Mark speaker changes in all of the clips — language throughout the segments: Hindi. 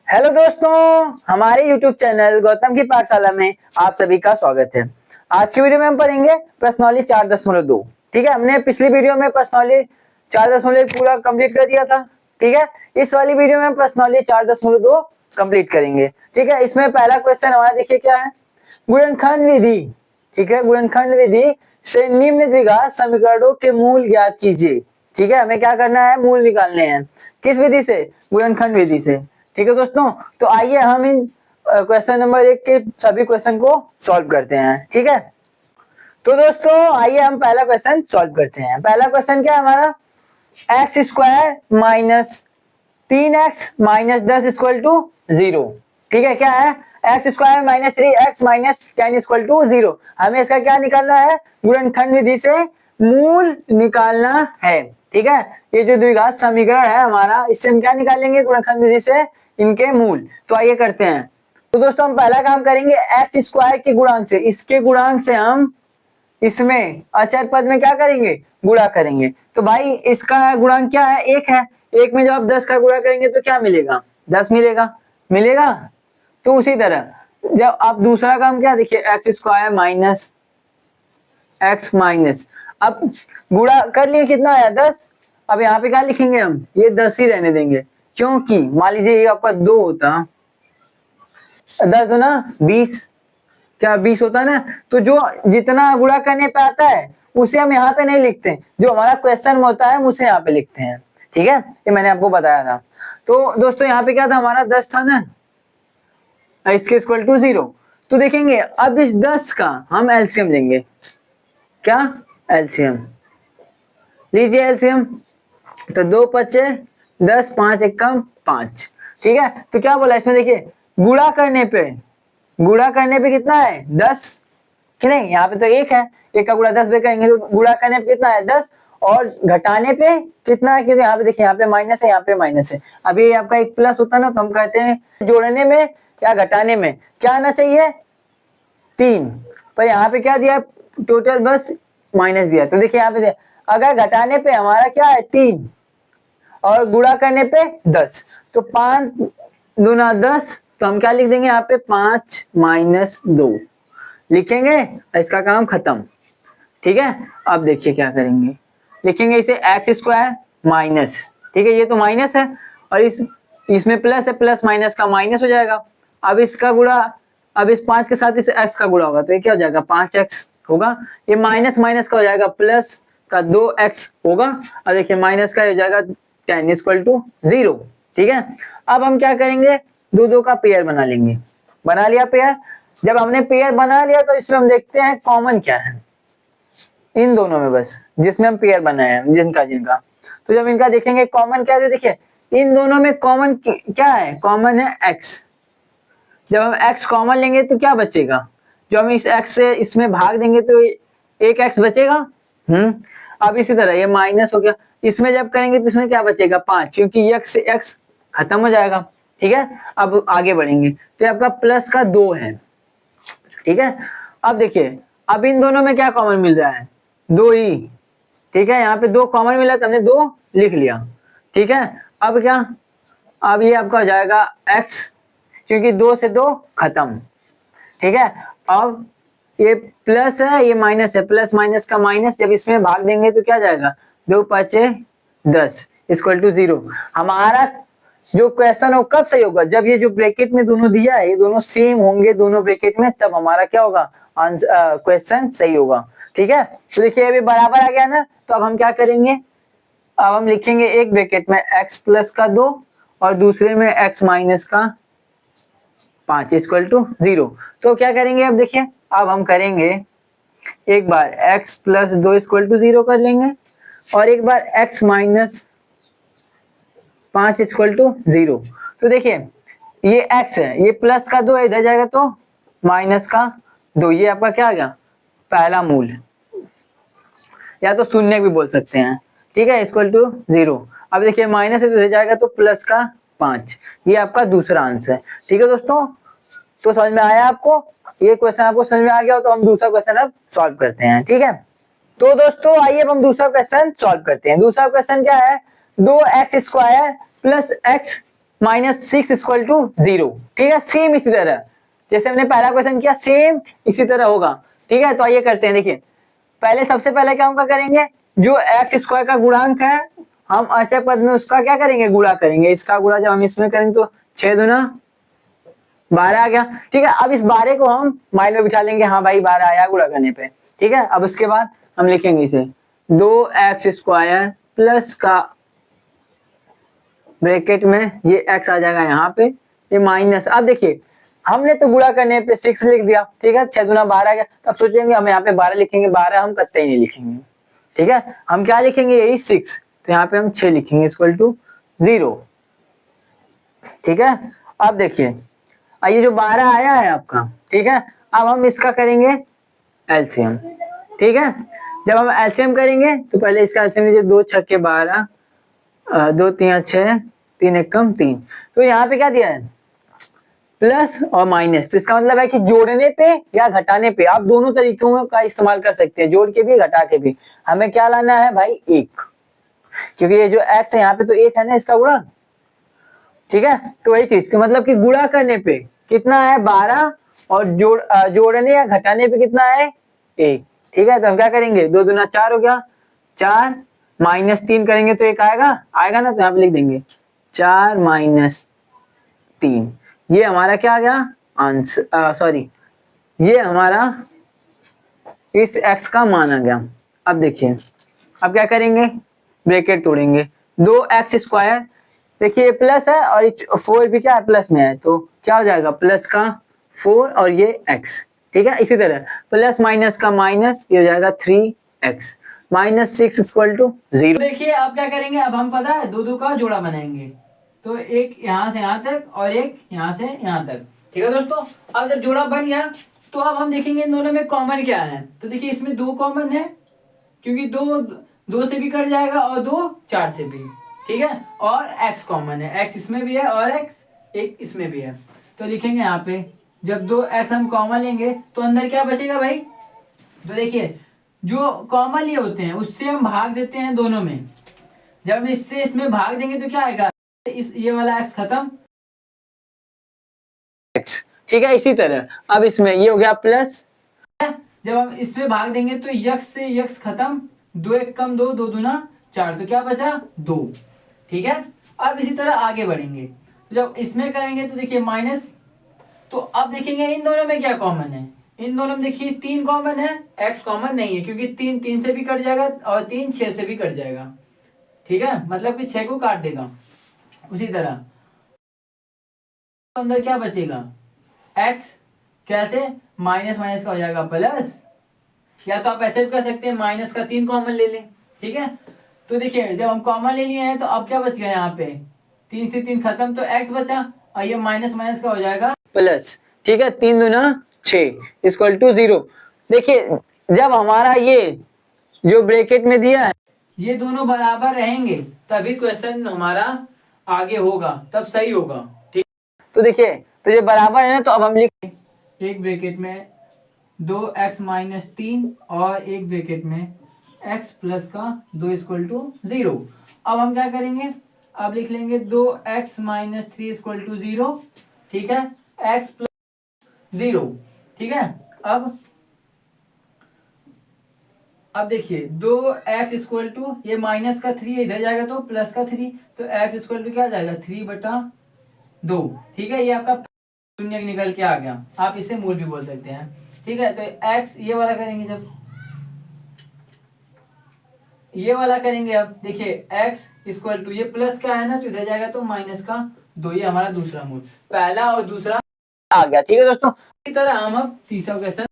Speaker 1: हेलो दोस्तों, हमारे YouTube चैनल गौतम की पाठशाला में आप सभी का स्वागत है। आज की वीडियो में हम पढ़ेंगे प्रश्नावली 4.2। ठीक है, हमने पिछली वीडियो में प्रश्नावली 4.1 पूरा कंप्लीट कर दिया था। ठीक है, इस वाली वीडियो में हम प्रश्नावली 4.2 कंप्लीट करेंगे। ठीक है, इसमें पहला क्वेश्चन हमारा देखिए क्या है। गुणनखंड विधि, ठीक है, गुणनखंड विधि से निम्न द्विघात समीकरणों के मूल ज्ञात कीजिए। ठीक है, हमें क्या करना है, मूल निकालने हैं। किस विधि से? गुणनखंड विधि से। ठीक है दोस्तों, तो आइए हम इन क्वेश्चन नंबर 1 के सभी क्वेश्चन को सॉल्व करते हैं। ठीक है, तो दोस्तों आइए हम पहला क्वेश्चन सॉल्व करते हैं। पहला क्वेश्चन क्या है हमारा, x square minus 3x minus 10 equal to 0। ठीक है, क्या है, x square minus 3x minus 10 equal to 0। हमें इसका क्या निकालना है, गुणनखंड विधि से मूल निकालना है। ठीक है, ये जो द्विघात समीकरण है हमारा, इससे हम क्या निकालेंगे, गुणनखंड विधि से इनके मूल। तो आइए करते हैं। तो दोस्तों हम पहला काम करेंगे, एक्स स्क्वायर के गुणांक से, इसके गुणांक से हम इसमें अचर पद में क्या करेंगे, गुणा करेंगे। तो भाई इसका गुणांक क्या है, 1 है। 1 में जब आप 10 का गुणा करेंगे तो क्या मिलेगा, 10 मिलेगा। मिलेगा। तो उसी तरह जब आप दूसरा काम क्या, देखिए x square minus x minus, अब गुणा कर लिए कितना आया, 10। अब यहाँ पे क्या लिखेंगे हम, ये 10 ही रहने देंगे, क्योंकि मान लीजिए ये आपका 2 होता, 10 दूना 20, क्या 20 होता है ना। तो जो जितना गुणा करने पे आता है उसे हम यहाँ पे नहीं लिखते, जो हमारा क्वेश्चन में होता है हम उसे यहाँ पे लिखते हैं। ठीक है, ये मैंने आपको बताया था। तो दोस्तों यहाँ पे क्या था, हमारा 10 था ना, इसके इक्वल टू 0। तो देखेंगे अब इस 10 का हम एलसीएम लेंगे। क्या, एलसीएम लीजिए, एलसीएम। तो 2 पचे 10, 5 एकम 5। ठीक है, तो क्या बोला इसमें, देखिए गुणा करने पे कितना है, 10 कि नहीं, यहाँ पे तो 1 है, 1 का गुणा 10 पे करेंगे तो गुणा करने पे कितना है, 10। और घटाने पे कितना है, क्योंकि यहाँ पे देखिए, यहाँ पे माइनस है, यहाँ पे माइनस है। अभी आपका एक प्लस होता है ना, तो हम कहते हैं जोड़ने में क्या, घटाने में क्या आना चाहिए, 3। पर यहाँ पे क्या दिया, टोटल बस माइनस दिया। तो देखिए यहाँ पे अगर घटाने पे हमारा क्या है, 3, और गुणा करने पे 10, तो 5 दूना 10, तो हम क्या लिख देंगे यहाँ पे, 5 माइनस 2 लिखेंगे, इसका काम खत्म। ठीक है, अब देखिए क्या करेंगे, लिखेंगे इसे एक्स स्क्वायर माइनस, ठीक है, ये तो माइनस है, और इसमें प्लस है, प्लस माइनस का माइनस हो जाएगा। अब इसका गुणा, अब इस 5 के साथ इस एक्स का गुणा होगा, तो ये क्या हो जाएगा, 5x होगा। ये माइनस माइनस का हो जाएगा, प्लस का 2x होगा, और देखिए माइनस का हो जाएगा 10 इक्वल टू 0। ठीक है, अब हम क्या करेंगे, दो दो का पेयर बना लेंगे। बना लिया पेयर। जब हमने पेयर बना लिया तो इसमें हम देखते हैं कॉमन क्या है इन दोनों में, बस जिसमें हम पेयर बनाए हैं, जिनका। तो जब इनका देखेंगे कॉमन क्या है, देखिए इन दोनों में कॉमन क्या है, कॉमन है x। जब हम x कॉमन लेंगे तो क्या बचेगा, जो हम इस x से इसमें भाग देंगे तो एक x बचेगा। अब इसी तरह ये माइनस हो गया, इसमें जब करेंगे तो इसमें क्या बचेगा, 5, क्योंकि x से x खत्म हो जाएगा। ठीक है, अब आगे बढ़ेंगे तो आपका प्लस का 2 है। ठीक है, अब देखिए अब इन दोनों में क्या कॉमन मिल रहा है, 2 ही। ठीक है, यहाँ पे 2 कॉमन मिला तो हमने 2 लिख लिया। ठीक है, अब क्या, अब ये आपका हो जाएगा x, क्योंकि 2 से 2 खत्म। ठीक है, अब ये प्लस है, ये माइनस है, प्लस माइनस का माइनस, जब इसमें भाग देंगे तो क्या जाएगा, 2 पचे 10 इक्वल टू 0। हमारा जो क्वेश्चन हो कब सही होगा, जब ये जो ब्रैकेट में दोनों दिया है ये दोनों सेम होंगे दोनों ब्रैकेट में, तब हमारा क्या होगा, क्वेश्चन सही होगा। ठीक है, तो देखिए अभी बराबर आ गया ना, तो अब हम क्या करेंगे, अब हम लिखेंगे एक ब्रैकेट में x प्लस का 2 और दूसरे में x माइनस का 5 इक्वल टू 0। तो क्या करेंगे, अब देखिए अब हम करेंगे एक बार x प्लस 2 इक्वल टू 0 कर लेंगे, और एक बार x माइनस 5 इक्वल टू 0। तो देखिए ये x है, ये प्लस का 2 इधर जाएगा तो माइनस का 2, ये आपका क्या आ गया, पहला मूल, या तो शून्य भी बोल सकते हैं। ठीक है, इक्वल टू 0। अब देखिए माइनस से इधर जाएगा तो प्लस का 5, ये आपका दूसरा आंसर है। ठीक है दोस्तों, तो समझ में आया आपको, ये क्वेश्चन आपको समझ में आ गया हो तो हम दूसरा क्वेश्चन अब सॉल्व करते हैं। ठीक है, तो दोस्तों आइए अब हम दूसरा क्वेश्चन सॉल्व करते हैं। दूसरा क्वेश्चन क्या है, 2x square plus x -6 equal to 0। ठीक है, सेम इसी तरह जैसे हमने पहला क्वेश्चन किया सेम इसी तरह होगा। ठीक है, तो आइए करते हैं। देखिए पहले सबसे पहले क्या हम करेंगे, जो एक्स स्क्वायर का गुणांक है हम अचर पद में उसका क्या करेंगे, गुणा करेंगे। इसका गुणा जब हम इसमें करेंगे तो 6 दूना 12 आ गया। ठीक है, अब इस 12 को हम माइंड में बिठा लेंगे, हाँ भाई 12 आया गुणा करने पे। ठीक है, अब उसके बाद हम लिखेंगे इसे 2x स्क्वायर प्लस का ब्रैकेट में ये x आ जाएगा यहाँ पे, ये माइनस। अब देखिए हमने तो गुणा करने पे 6 लिख दिया। ठीक है, 6 दूना 12 आ गया। तब सोचेंगे हम यहाँ पे 12 लिखेंगे, 12 हम कतई नहीं लिखेंगे। ठीक है, हम क्या लिखेंगे, यही 6, तो यहाँ पे हम 6 लिखेंगे इक्वल टू 0। ठीक है, अब देखिए ये जो 12 आया है आपका, ठीक है, अब हम इसका करेंगे एलसीएम। ठीक है, जब हम एलसीएम करेंगे तो पहले इसका एलसीएम लीजिए, 2 छक्के 12, 2 3 6, 3 1 कम 3। तो यहाँ पे क्या दिया है, प्लस और माइनस। तो इसका मतलब है कि जोड़ने पे या घटाने पे आप दोनों तरीकों का इस्तेमाल कर सकते हैं, जोड़ के भी घटा के भी। हमें क्या लाना है भाई, 1, क्योंकि ये जो x है यहाँ पे तो 1 है ना इसका गुणा। ठीक है, तो वही चीज मतलब कि गुणा करने पे कितना है 12 और जोड़ने या घटाने पे कितना है 1। ठीक है, तो हम क्या करेंगे, 2 दूना 4 हो गया, 4 माइनस 3 करेंगे तो 1 आएगा, आएगा ना, तो यहाँ पे लिख देंगे 4 माइनस 3। ये हमारा क्या आ गया आंसर, सॉरी ये हमारा इस x का मान आ गया। अब देखिए अब क्या करेंगे, ब्रैकेट तोड़ेंगे, 2x स्क्वायर, देखिए प्लस है और 4 भी क्या है प्लस में है, तो क्या हो जाएगा प्लस का 4 और ये x। ठीक है, इसी तरह प्लस माइनस का माइनस, ये हो जाएगा 3x माइनस 6 इक्वल टू 0।
Speaker 2: देखिए अब क्या करेंगे, अब हम पता है 2 का जोड़ा बनाएंगे, तो एक यहाँ से यहाँ तक और एक यहाँ से यहाँ तक। ठीक है दोस्तों, अब जब जोड़ा बन गया तो अब हम देखेंगे इन दोनों में कॉमन क्या है। तो देखिए इसमें 2 कॉमन है, क्योंकि 2 से भी कट जाएगा और 2 4 से भी। ठीक है, और x कॉमन है, x इसमें भी है और x एक इसमें भी है। तो लिखेंगे यहाँ पे जब 2x हम कॉमन लेंगे तो अंदर क्या बचेगा भाई, तो देखिए जो कॉमन लिए होते हैं उससे हम भाग देते हैं दोनों में। जब हम इससे इसमें भाग देंगे तो क्या आएगा, ये वाला x खत्म।
Speaker 1: ठीक है, इसी तरह अब इसमें ये हो गया प्लस,
Speaker 2: जब हम इसमें भाग देंगे तो यक्स से यक्स खत्म, 2 1 कम 2, 2 दूना 4, तो क्या बचा 2। ठीक है, अब इसी तरह आगे बढ़ेंगे, तो जब इसमें करेंगे तो देखिए माइनस। तो अब देखेंगे इन दोनों में क्या कॉमन है, इन दोनों में देखिए 3 कॉमन है, x कॉमन नहीं है, क्योंकि 3 3 से भी कट जाएगा और 3 6 से भी कट जाएगा। ठीक है, मतलब कि 6 को काट देगा। उसी तरह अंदर क्या बचेगा, x कैसे, माइनस माइनस का हो जाएगा प्लस, या तो आप ऐसे भी कर सकते हैं माइनस का 3 कॉमन ले लें। ठीक है, तो देखिए जब हम कॉमन ले लिए हैं तो अब क्या बच गया, यहाँ पे 3 से 3 खत्म, तो x बचा और ये माइनस माइनस का हो जाएगा
Speaker 1: प्लस। ठीक है, 3 दूना 6 इक्वल टू 0। देखिए जब हमारा ये जो ब्रैकेट में दिया है
Speaker 2: ये दोनों बराबर रहेंगे तभी क्वेश्चन हमारा आगे होगा, तब सही होगा। ठीक,
Speaker 1: तो देखिए तो ये बराबर है ना, तो अब हम लिख,
Speaker 2: एक ब्रैकेट में 2x माइनस 3 और एक ब्रैकेट में x प्लस का 2 इक्वल टू 0। अब हम क्या करेंगे, अब लिख लेंगे 2x माइनस 3 इक्वल टू 0। ठीक है, x प्लस 0। ठीक है, अब देखिए 2x इक्वल टू, ये माइनस का 3 इधर जाएगा तो प्लस का 3, तो x इक्वल टू क्या आ जाएगा 3/2। ठीक है, ये आपका शून्य निकल के आ गया, आप इसे मूल भी बोल सकते हैं। ठीक है, तो x ये वाला करेंगे, जब ये वाला करेंगे, अब देखिए x इक्वल टू, ये प्लस का है ना, तो इधर जाएगा तो माइनस का 2, ये हमारा दूसरा मूल, पहला और दूसरा
Speaker 1: आ गया। ठीक है दोस्तों,
Speaker 2: इसी तरह हम अब तीसरा क्वेश्चन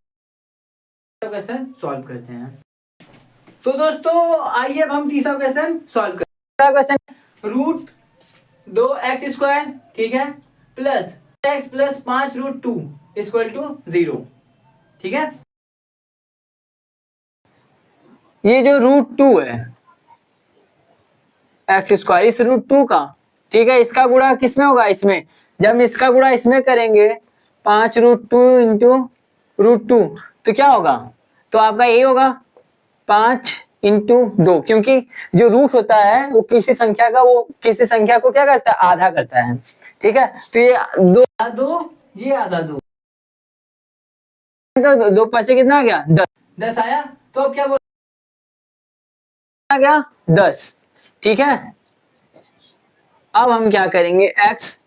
Speaker 2: सॉल्व करते हैं। तो दोस्तों आइए अब हम तीसरा क्वेश्चन सॉल्व करते हैं। क्वेश्चन रूट 2x स्क्वायर, ठीक है, plus x plus 5√2 equal to 0। ठीक है,
Speaker 1: ये जो √2 है एक्स स्क्वायर, इस √2 का, ठीक है, इसका गुणा किस में होगा, इसमें। जब इसका गुणा इसमें करेंगे 5√2 इंटू √2, तो क्या होगा, तो आपका ये होगा 5 इंटू 2, क्योंकि जो रूट होता है वो किसी संख्या को क्या करता है, आधा करता है। ठीक है, तो ये दो
Speaker 2: दो, ये आधा दो,
Speaker 1: तो दो पचे कितना आ गया, 10
Speaker 2: 10 आया। तो अब क्या बोल
Speaker 1: आ गया, 10। ठीक है, अब हम क्या करेंगे, x,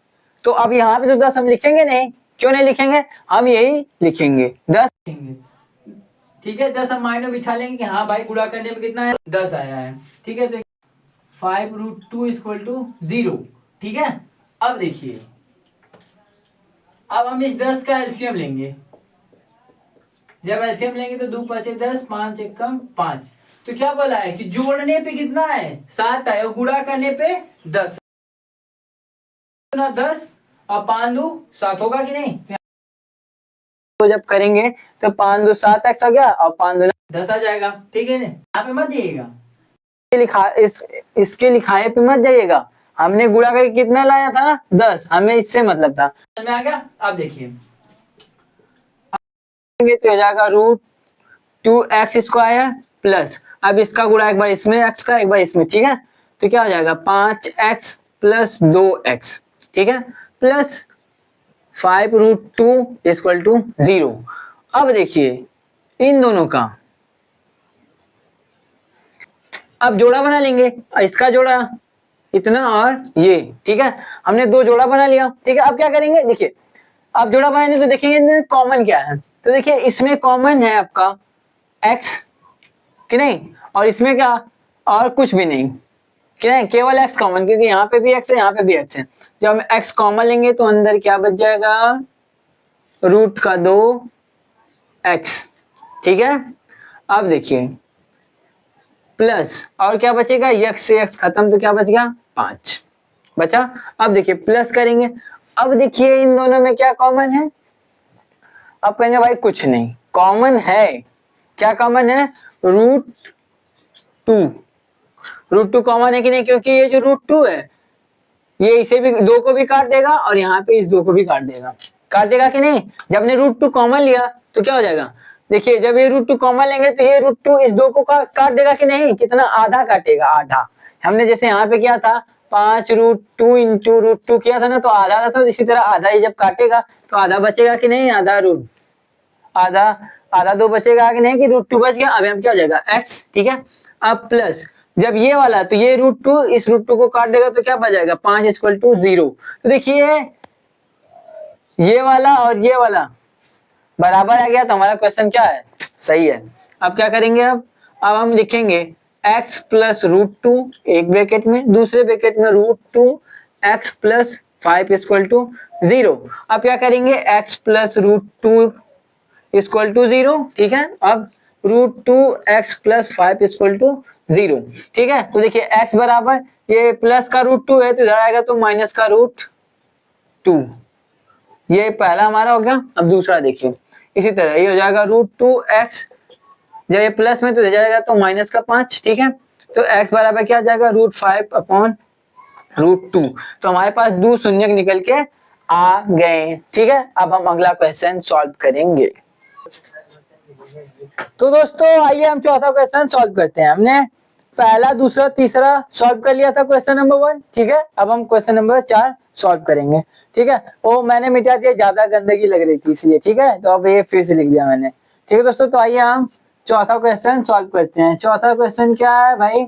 Speaker 1: तो अब यहाँ पे तो 10 हम लिखेंगे नहीं, क्यों नहीं लिखेंगे, हम यही लिखेंगे 10।
Speaker 2: ठीक है, 10 हम माइंड में बिठा लेंगे कि हाँ भाई गुणा करने में कितना है, 10 आया है। ठीक है, तो 5√2 इक्वल टू 0। ठीक है, अब देखिए, अब हम इस 10 का एलसीएम लेंगे। जब एलसीएम लेंगे तो 2 पचे 10, 5 एकम 5। तो क्या बोला है कि जोड़ने पे कितना है, 7 है, और गुणा करने पे 10 ना 10 और 5 2 7 होगा कि नहीं।
Speaker 1: तो जब करेंगे तो 5 2 7 x आ गया और 5 2
Speaker 2: 10 आ जाएगा। ठीक है ना, यहाँ पे मत जाइएगा,
Speaker 1: इसके लिखाए पे मत जाइएगा, हमने गुणा करके कितना लाया था, 10, हमें इससे मतलब था।
Speaker 2: समझ में आ गया। अब देखिए,
Speaker 1: तो हो जाएगा √2x² प्लस, अब इसका गुणा एक बार इसमें x का एक बार इसमें, ठीक है, तो क्या हो जाएगा 5x प्लस 2x, ठीक है, प्लस 5√2 इक्वल टू 0। अब देखिए इन दोनों का अब जोड़ा बना लेंगे, इसका जोड़ा इतना और ये, ठीक है, हमने दो जोड़ा बना लिया। ठीक है, अब क्या करेंगे, देखिए अब जोड़ा बनाएंगे तो देखेंगे कॉमन क्या है, तो देखिए इसमें कॉमन है आपका x, कि नहीं, और इसमें क्या, और कुछ भी नहीं, कि नहीं, केवल x कॉमन, क्योंकि यहाँ पे भी x है यहाँ पे भी x है। जब हम x कॉमन लेंगे तो अंदर क्या बच जाएगा, √2x। ठीक है, अब देखिए प्लस, और क्या बचेगा, x से x खत्म, तो क्या बच गया, 5 बचा। अब देखिए प्लस करेंगे, अब देखिए इन दोनों में क्या कॉमन है, अब कहेंगे भाई कुछ नहीं कॉमन है, क्या कॉमन है, √2 कॉमन है कि नहीं, क्योंकि ये जो √2 है ये इसे भी, दो को भी काट देगा और यहाँ पे इस दो को भी काट देगा कि नहीं। जब ने √2 कॉमन लिया तो क्या हो जाएगा, देखिए जब ये √2 कॉमन लेंगे तो ये √2 इस दो को काट देगा कि नहीं, कितना, आधा काटेगा, आधा। हमने जैसे यहाँ पे किया था 5√2 इंटू √2 किया था ना, तो आधा था, तो इसी तरह आधा ही जब काटेगा तो आधा बचेगा कि नहीं, आधा दो बचेगा कि नहीं, कि √2 बच गया। अब हम क्या हो जाएगा x, ठीक है, अब प्लस, जब ये वाला तो ये √2 इस √2 को काट देगा तो क्या बच जाएगा, 5 इक्वल टू 0। तो देखिए ये वाला और ये वाला बराबर आ गया, तो हमारा क्वेश्चन क्या है, सही है। अब क्या करेंगे, अब हम लिखेंगे x प्लस √2 एक ब्रैकेट में, दूसरे ब्रैकेट में √2x प्लस 5 इक्वल टू 0। अब क्या करेंगे, x प्लस √2 इक्वल टू 0, ठीक है, अब √2x प्लस 5 इक्वल टू 0। ठीक है, तो देखिए x बराबर, ये प्लस का √2 है तो इधर आएगा तो माइनस का √2, ये पहला हमारा हो गया। अब दूसरा देखिए, इसी तरह ये हो जाएगा √2x, जब ये प्लस में तो इधर जाएगा तो माइनस का 5, ठीक है, तो x बराबर क्या आ जाएगा, √5 अपॉन √2। तो हमारे पास दो शून्य निकल के आ गए। ठीक है, अब हम अगला क्वेश्चन सॉल्व करेंगे। तो दोस्तों आइए हम चौथा क्वेश्चन सॉल्व करते हैं। हमने पहला दूसरा तीसरा सॉल्व कर लिया था क्वेश्चन नंबर 1, ठीक है, अब हम क्वेश्चन नंबर 4 सॉल्व करेंगे। ठीक है, वो मैंने मिटा दिया, ज्यादा गंदगी लग रही थी इसलिए, ठीक है, तो अब ये फिर से लिख दिया मैंने। ठीक है दोस्तों, तो आइए हम चौथा क्वेश्चन सॉल्व करते हैं। चौथा क्वेश्चन क्या है भाई,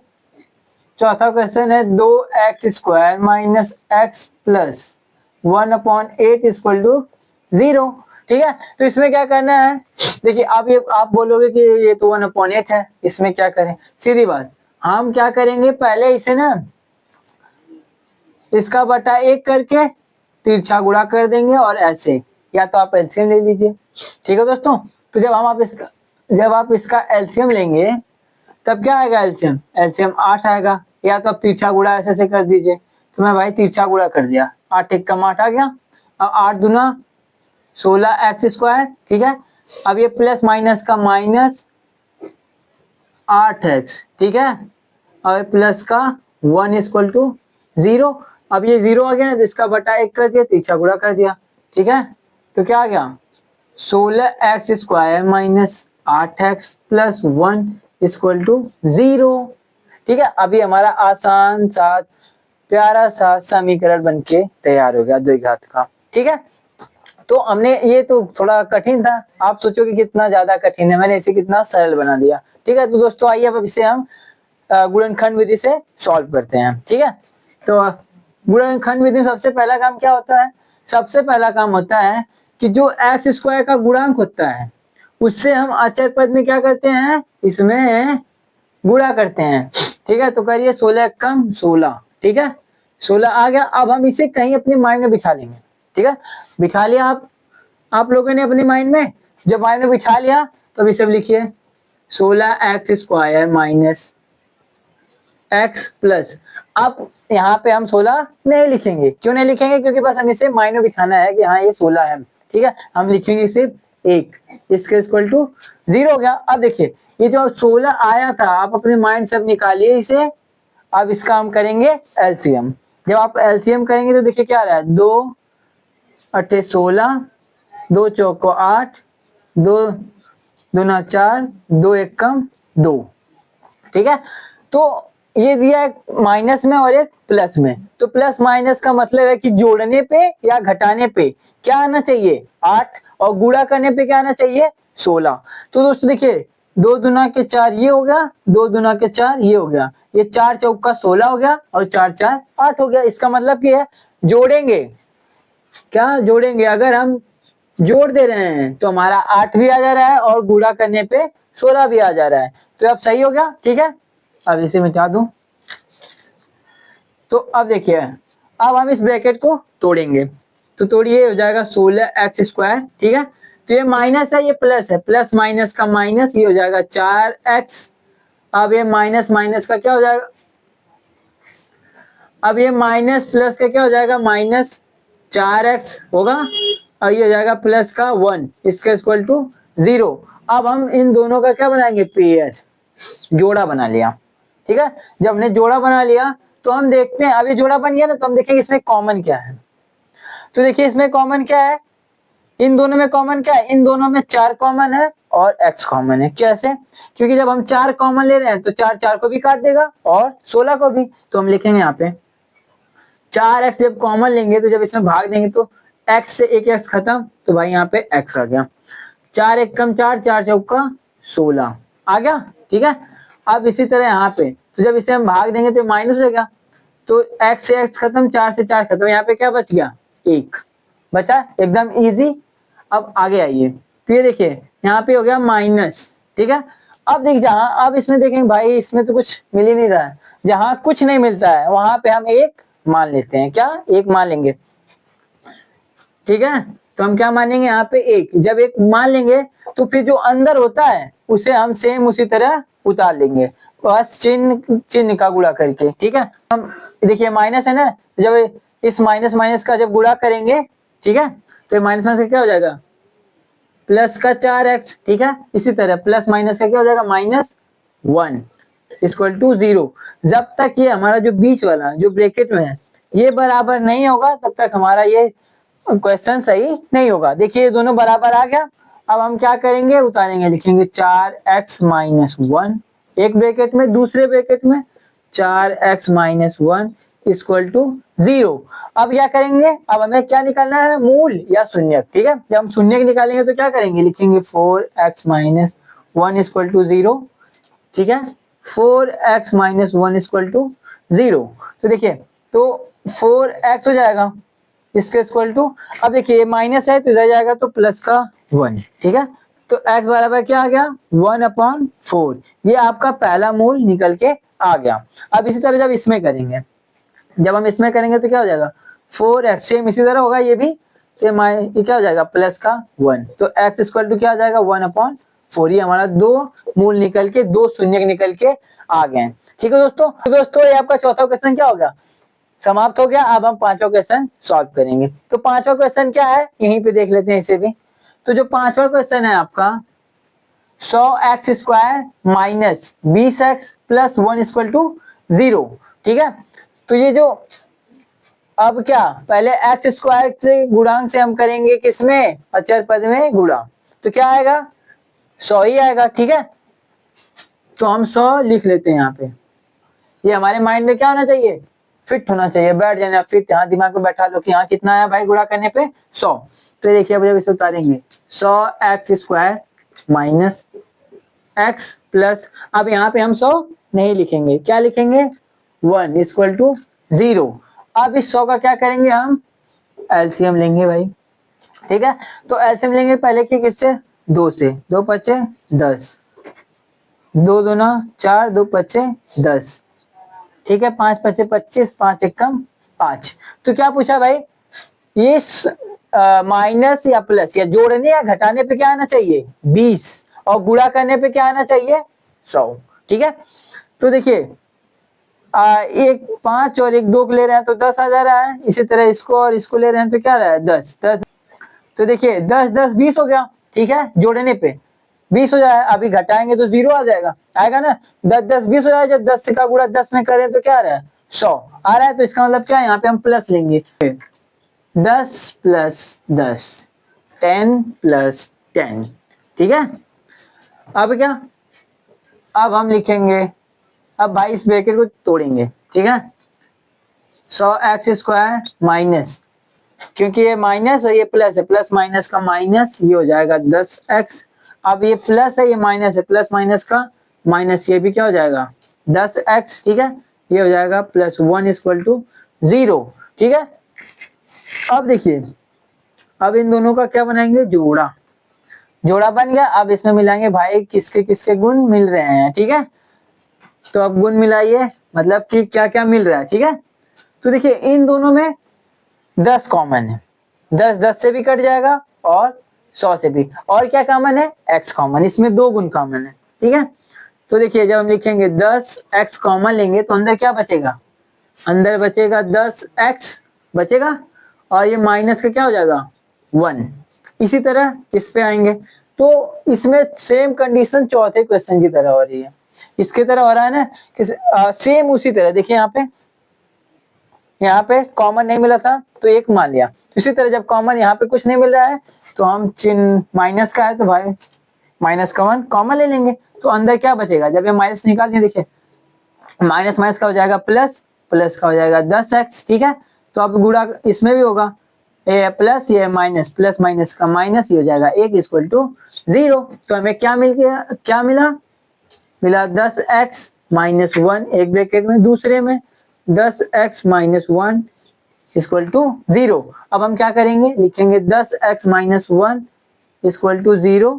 Speaker 1: चौथा क्वेश्चन है 2x² minus x plus 1/8 equal to 0। ठीक है, तो इसमें क्या करना है, देखिए आप बोलोगे कि ये तो 1/8 है, इसमें क्या करें, सीधी बात, हम क्या करेंगे, पहले इसे ना इसका बटा 1 करके तिरछा गुणा कर देंगे और ऐसे, या तो आप एलसीएम ले लीजिए। ठीक है दोस्तों, तो जब आप इसका एलसीएम लेंगे तब क्या आएगा, एलसीएम 8 आएगा, या तो आप तिरछा गुणा ऐसे कर दीजिए। तो मैं भाई तिरछा गुणा कर दिया, 8 एक कम 8 आ गया, अब 8 दूना 16x²। ठीक है, अब ये प्लस माइनस का माइनस 8x, ठीक है, और प्लस का 1 इक्वल टू 0। अब ये 0 आ गया ना, तो इसका बटा 1 कर दिया, तिरछा गुणा कर दिया। ठीक है, तो क्या आ गया, 16x² minus 8x plus 1 equal to 0। ठीक है, अभी हमारा आसान सा प्यारा सा समीकरण बनके तैयार हो गया द्विघात का। ठीक है, तो हमने ये तो थोड़ा कठिन था, आप सोचोगे कितना ज्यादा कठिन है, मैंने इसे कितना सरल बना दिया। ठीक है, तो दोस्तों आइए अब इसे हम गुणनखंड विधि से सॉल्व करते हैं। ठीक है, तो गुणनखंड विधि में सबसे पहला काम क्या होता है, सबसे पहला काम होता है कि जो एक्स स्क्वायर का गुणांक होता है उससे हम अचर पद में क्या करते हैं, इसमें गुणा करते हैं। ठीक है, तो करिए 16 कम 16। ठीक है, 16 आ गया। अब हम इसे कहीं अपने माइंड में बिठा लेंगे। ठीक है, बिठा लिया आप लोगों ने अपने माइंड में, जब माइंड में बिठा लिया तो अभी सब लिखिए 16x² माइनस एक्स प्लस। अब यहाँ पे हम 16 नहीं लिखेंगे, क्यों नहीं लिखेंगे, क्योंकि बस हम इसे माइंड में बिठाना है कि हाँ ये 16 है। ठीक है, हम लिखेंगे सिर्फ 1, इसके इक्वल टू 0 हो गया। अब देखिए ये जो 16 आया था आप अपने माइंड से अब निकालिए इसे। अब इसका हम करेंगे एलसीएम। जब आप एलसीएम करेंगे तो देखिए क्या आ रहा है, 2 अट्ठे 16, 2 चौको 8, 2 दूना 4, 2 एकम 2। ठीक है, तो ये दिया एक माइनस में और एक प्लस में, तो प्लस माइनस का मतलब है कि जोड़ने पे या घटाने पे क्या आना चाहिए 8, और गुणा करने पे क्या आना चाहिए 16। तो दोस्तों देखिए 2 दूना के 4 ये हो गया, 2 दूना के 4 ये हो गया, ये 4 चौका 16 हो गया और 4 4 8 हो गया। इसका मतलब क्या है, जोड़ेंगे, क्या जोड़ेंगे, अगर हम जोड़ दे रहे हैं तो हमारा 8 भी आ जा रहा है और गुणा करने पे 16 भी आ जा रहा है, तो अब सही हो गया। ठीक है, अब इसे मिटा दूं, तो अब देखिए अब हम इस ब्रैकेट को तोड़ेंगे, तो तोड़िए हो जाएगा 16x²। ठीक है, तो ये माइनस है ये प्लस है, प्लस माइनस का माइनस, ये हो जाएगा 4x। अब ये माइनस माइनस का क्या हो जाएगा, अब ये माइनस प्लस का क्या हो जाएगा, माइनस 4x होगा, और ये हो जाएगा प्लस का 1, इसका इक्वल टू 0। अब हम इन दोनों का क्या बनाएंगे, पेयर, जोड़ा बना लिया। ठीक है, जब हमने जोड़ा बना लिया तो हम देखते हैं, अभी जोड़ा बन गया ना, तो हम देखेंगे इसमें कॉमन क्या है। तो देखिए इसमें कॉमन क्या है, इन दोनों में कॉमन क्या है, इन दोनों में 4 कॉमन है और x कॉमन है। कैसे, क्योंकि जब हम 4 कॉमन ले रहे हैं तो 4 4 को भी काट देगा और 16 को भी, तो हम लिखेंगे यहाँ पे 4x। जब कॉमन लेंगे तो जब इसमें भाग देंगे तो x से एक x खत्म, तो भाई यहाँ पे x आ गया, 4 एक कम 4, 4 चौका 16 आ गया। ठीक है, अब इसी तरह यहाँ पे तो जब इसे हम भाग देंगे तो माइनस हो जाएगा, तो x से x खत्म, 4 से 4 खत्म, यहाँ पे क्या बच गया 1 बचा, एकदम इजी। अब आगे आइए, तो ये देखिए यहाँ पे हो गया माइनस। ठीक है, अब देख जहां, अब इसमें देखेंगे भाई इसमें तो कुछ मिल ही नहीं रहा है, जहां कुछ नहीं मिलता है वहां पे हम एक मान लेते हैं, क्या एक मान लेंगे। ठीक है, तो हम क्या मानेंगे यहाँ पे एक, जब एक मान लेंगे तो फिर जो अंदर होता है उसे हम सेम उसी तरह उतार लेंगे, बस चिन्ह चिन्ह का गुणा करके। ठीक है, हम देखिए माइनस है ना, जब इस माइनस माइनस का जब गुणा करेंगे, ठीक है, तो माइनस माइनस का क्या हो जाएगा, प्लस का 4x। ठीक है, इसी तरह प्लस माइनस का क्या हो जाएगा, -1 इक्वल टू 0। जब तक ये हमारा जो बीच वाला जो ब्रैकेट में है ये बराबर नहीं होगा तब तक हमारा ये क्वेश्चन सही नहीं होगा। देखिए ये दोनों बराबर आ गया, अब हम क्या करेंगे, उतारेंगे, लिखेंगे 4x-1 एक ब्रैकेट में, दूसरे ब्रैकेट में 4x-1 इक्वल टू 0। अब क्या करेंगे, अब हमें क्या निकालना है, मूल या शून्यक। ठीक है, जब हम शून्यक निकालेंगे तो क्या करेंगे, लिखेंगे 4x-1 इक्वल टू 0। ठीक है, 4x-1 इक्वल टू 0। तो देखिए तो 4x हो जाएगा, इसके इक्वल टू, अब देखिए ये माइनस है तो इधर जाएगा तो प्लस का 1। ठीक है, तो x बराबर क्या आ गया, 1/4। ये आपका पहला मूल निकल के आ गया। अब इसी तरह जब इसमें करेंगे, जब हम इसमें करेंगे तो क्या हो जाएगा, 4x सेम इसी तरह होगा ये भी, तो ये क्या हो जाएगा, प्लस का 1, तो x इक्वल टू क्या हो जाएगा, 1/4। ये हमारा दो मूल निकल के, दो शून्य निकल के आ गए। ठीक है दोस्तों, तो दोस्तों ये आपका चौथा क्वेश्चन क्या हो गया, समाप्त हो गया। अब हम पांचवा क्वेश्चन सॉल्व करेंगे। तो पांचवा क्वेश्चन क्या है, यहीं पे देख लेते हैं इसे भी। तो जो पांचवा क्वेश्चन है आपका 100x² minus 20x plus 1 equal to 0। ठीक है, तो ये जो अब क्या, पहले x² से गुणांक से हम करेंगे किसमें, अचर पद में गुणा, तो क्या आएगा 100 ही आएगा। ठीक है, तो हम 100 लिख लेते हैं यहाँ पे। ये हमारे माइंड में क्या होना चाहिए, फिट होना चाहिए, बैठ जाना फिट, यहाँ दिमाग में बैठा लो कि यहाँ कितना आया भाई गुणा करने पे 100। तो देखिए अब जब इसे उतारेंगे 100x² माइनस x प्लस, अब यहाँ पे हम 100 नहीं लिखेंगे, क्या लिखेंगे 1 इक्वल टू 0। अब इस 100 का क्या करेंगे, हम एलसीएम लेंगे भाई, ठीक है। तो एलसीएम लेंगे पहले की किससे, 2 से, 2 पच्चे 10, 2 दूना 4, 2 पच्चे 10, ठीक है, 5 पच्चे 25, 5 एकम 5। तो क्या पूछा भाई, ये माइनस या प्लस या जोड़ने या घटाने पे क्या आना चाहिए 20, और गुणा करने पे क्या आना चाहिए 100, ठीक है। तो देखिए एक 5 और एक 2 को ले रहे हैं तो 10 आ जा रहा है, इसी तरह इसको और इसको ले रहे हैं तो क्या रहा है 10 10। तो देखिए 10 10 20 हो गया, ठीक है, जोड़ने पे 20 हो जाए, अभी घटाएंगे तो 0 आ जाएगा, आएगा ना, 10 10 20 हो जाए, जब 10 का गुणा 10 में करें तो क्या आ रहा है 100 आ रहा है। तो इसका मतलब क्या है, यहाँ पे हम प्लस लेंगे, 10 प्लस 10 10 प्लस 10, ठीक है। अब क्या, अब हम लिखेंगे, अब भाई इस ब्रैकेट को तोड़ेंगे, ठीक है, 100x² माइनस, क्योंकि ये माइनस और ये प्लस है, प्लस माइनस का माइनस, ये हो जाएगा 10x। अब ये प्लस है, ये माइनस है, प्लस माइनस का माइनस, ये भी क्या हो जाएगा 10x, ठीक है, ये हो जाएगा +1 इक्वल टू 0, ठीक है। अब देखिए, अब इन दोनों का क्या बनाएंगे, जोड़ा, जोड़ा बन गया। अब इसमें मिलाएंगे भाई किसके किसके गुण मिल रहे हैं, ठीक है। तो अब गुण मिलाइए, मतलब कि क्या क्या मिल रहा है, ठीक है। तो देखिए इन दोनों में 10 कॉमन है, 10 10 से भी कट जाएगा और 100 से भी, और क्या कॉमन है x कॉमन, इसमें 2 गुण कॉमन है, ठीक है। तो देखिए जब हम लिखेंगे 10x कॉमन लेंगे तो अंदर क्या बचेगा, अंदर बचेगा 10x बचेगा, और ये माइनस का क्या हो जाएगा 1। इसी तरह इस पे आएंगे तो इसमें सेम कंडीशन चौथे क्वेश्चन की तरह हो रही है, इसके तरह हो रहा है ना कि सेम उसी तरह। देखिए यहाँ पे कॉमन नहीं मिला था तो 1 मान लिया, इसी तरह जब कॉमन यहाँ पे कुछ नहीं मिल रहा है तो हम चिन्ह माइनस का है तो भाई माइनस का 1 कॉमन ले लेंगे, तो अंदर क्या बचेगा, जब ये माइनस निकाल दिए, देखिए माइनस माइनस का हो जाएगा प्लस, प्लस का हो जाएगा 10x, ठीक है। तो अब गुणा इसमें भी होगा, ये प्लस ये माइनस, प्लस माइनस का माइनस, ये हो जाएगा 1 इक्वल टू 0। तो हमें क्या मिल गया, क्या मिला, मिला 10x माइनस 1 एक ब्रैकेट में, दूसरे में 10x माइनस 1 इक्वल टू 0। अब हम क्या करेंगे, लिखेंगे 10x माइनस 1 इक्वल टू 0,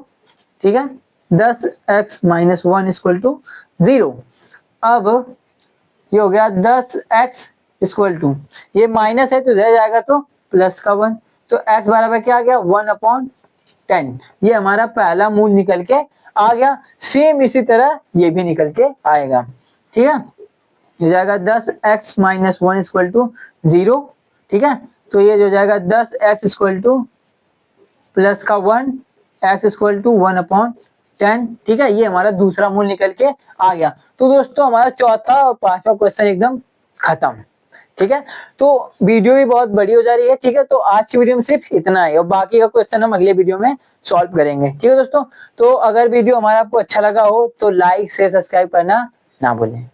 Speaker 1: ठीक है, 10x माइनस 1 इक्वल टू 0। अब ये हो गया 10x इक्वल टू, ये माइनस है तो रह जाएगा तो प्लस का 1, तो x बराबर क्या आ गया 1/10। ये हमारा पहला मूल निकल के आ गया, सेम इसी तरह ये भी निकल के आएगा, ठीक है। हो जाएगा 10x माइनस 1 इक्वल टू 0, ठीक है। तो ये जो जाएगा 10x इक्वल टू प्लस का 1 x इक्वल टू 1/10, ठीक है। ये हमारा दूसरा मूल निकल के आ गया। तो दोस्तों हमारा चौथा और पांचवा क्वेश्चन एकदम खत्म, ठीक है। तो वीडियो भी बहुत बड़ी हो जा रही है, ठीक है। तो आज की वीडियो में सिर्फ इतना है और बाकी का क्वेश्चन हम अगले वीडियो में सॉल्व करेंगे, ठीक है दोस्तों। तो अगर वीडियो हमारा आपको अच्छा लगा हो तो लाइक शेयर सब्सक्राइब करना ना भूलें।